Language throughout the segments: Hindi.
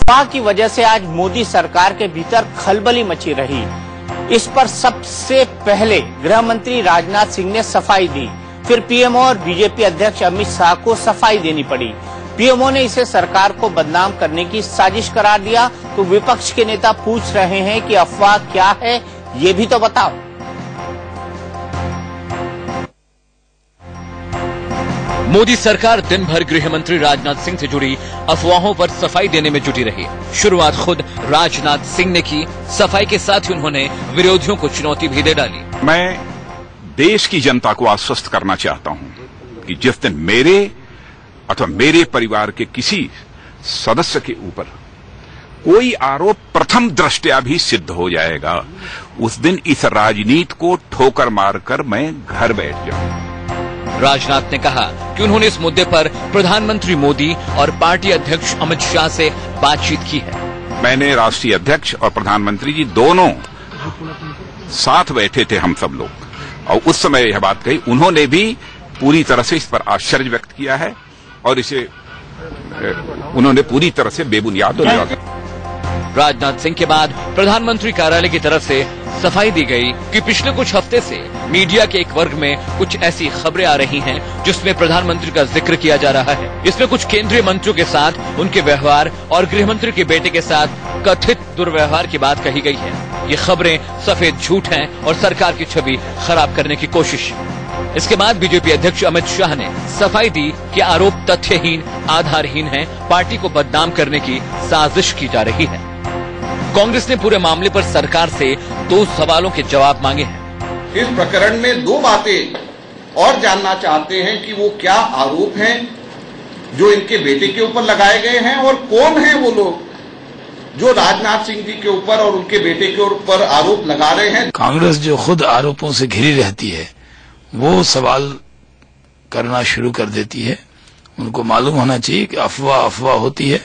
अफवाह की वजह से आज मोदी सरकार के भीतर खलबली मची रही। इस पर सबसे पहले गृह मंत्री राजनाथ सिंह ने सफाई दी, फिर पीएमओ और बीजेपी अध्यक्ष अमित शाह को सफाई देनी पड़ी। पीएमओ ने इसे सरकार को बदनाम करने की साजिश करार दिया, तो विपक्ष के नेता पूछ रहे हैं कि अफवाह क्या है, ये भी तो बताओ। मोदी सरकार दिन भर गृह मंत्री राजनाथ सिंह से जुड़ी अफवाहों पर सफाई देने में जुटी रही। शुरुआत खुद राजनाथ सिंह ने की। सफाई के साथ ही उन्होंने विरोधियों को चुनौती भी दे डाली। मैं देश की जनता को आश्वस्त करना चाहता हूं कि जिस दिन मेरे अथवा मेरे परिवार के किसी सदस्य के ऊपर कोई आरोप प्रथम दृष्टया भी सिद्ध हो जाएगा, उस दिन इस राजनीति को ठोकर मारकर मैं घर बैठ जाऊंगा। राजनाथ ने कहा कि उन्होंने इस मुद्दे पर प्रधानमंत्री मोदी और पार्टी अध्यक्ष अमित शाह से बातचीत की है। मैंने राष्ट्रीय अध्यक्ष और प्रधानमंत्री जी दोनों साथ बैठे थे हम सब लोग, और उस समय यह बात कही। उन्होंने भी पूरी तरह से इस पर आश्चर्य व्यक्त किया है और इसे उन्होंने पूरी तरह से बेबुनियाद और राजनाथ सिंह के बाद प्रधानमंत्री कार्यालय की तरफ से सफाई दी गई कि पिछले कुछ हफ्ते से मीडिया के एक वर्ग में कुछ ऐसी खबरें आ रही हैं जिसमें प्रधानमंत्री का जिक्र किया जा रहा है। इसमें कुछ केंद्रीय मंत्रियों के साथ उनके व्यवहार और गृह मंत्री के बेटे के साथ कथित दुर्व्यवहार की बात कही गई है। ये खबरें सफेद झूठ हैं और सरकार की छवि खराब करने की कोशिश। इसके बाद बीजेपी अध्यक्ष अमित शाह ने सफाई दी कि आरोप तथ्यहीन, आधारहीन है, पार्टी को बदनाम करने की साजिश की जा रही है। कांग्रेस ने पूरे मामले पर सरकार से 2 सवालों के जवाब मांगे हैं। इस प्रकरण में 2 बातें और जानना चाहते हैं कि वो क्या आरोप हैं जो इनके बेटे के ऊपर लगाए गए हैं और कौन हैं वो लोग जो राजनाथ सिंह जी के ऊपर और उनके बेटे के ऊपर आरोप लगा रहे हैं। कांग्रेस जो खुद आरोपों से घिरी रहती है वो सवाल करना शुरू कर देती है। उनको मालूम होना चाहिए कि अफवाह होती है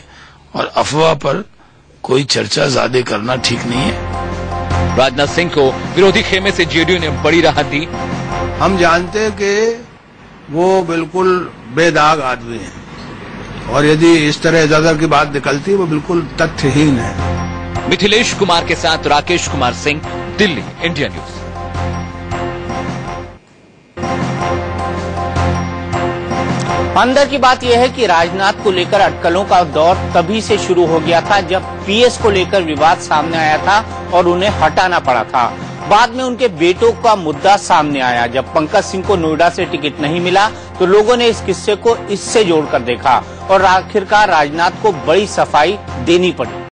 और अफवाह पर कोई चर्चा ज्यादा करना ठीक नहीं है। राजनाथ सिंह को विरोधी खेमे से जेडीयू ने बड़ी राहत दी। हम जानते हैं कि वो बिल्कुल बेदाग आदमी है और यदि इस तरह इधर की बात निकलती है वो बिल्कुल तथ्यहीन है। मिथिलेश कुमार के साथ राकेश कुमार सिंह, दिल्ली, इंडिया न्यूज। अंदर की बात यह है कि राजनाथ को लेकर अटकलों का दौर तभी से शुरू हो गया था जब पीएस को लेकर विवाद सामने आया था और उन्हें हटाना पड़ा था। बाद में उनके बेटों का मुद्दा सामने आया। जब पंकज सिंह को नोएडा से टिकट नहीं मिला तो लोगों ने इस किस्से को इससे जोड़कर देखा और आखिरकार राजनाथ को बड़ी सफाई देनी पड़ी।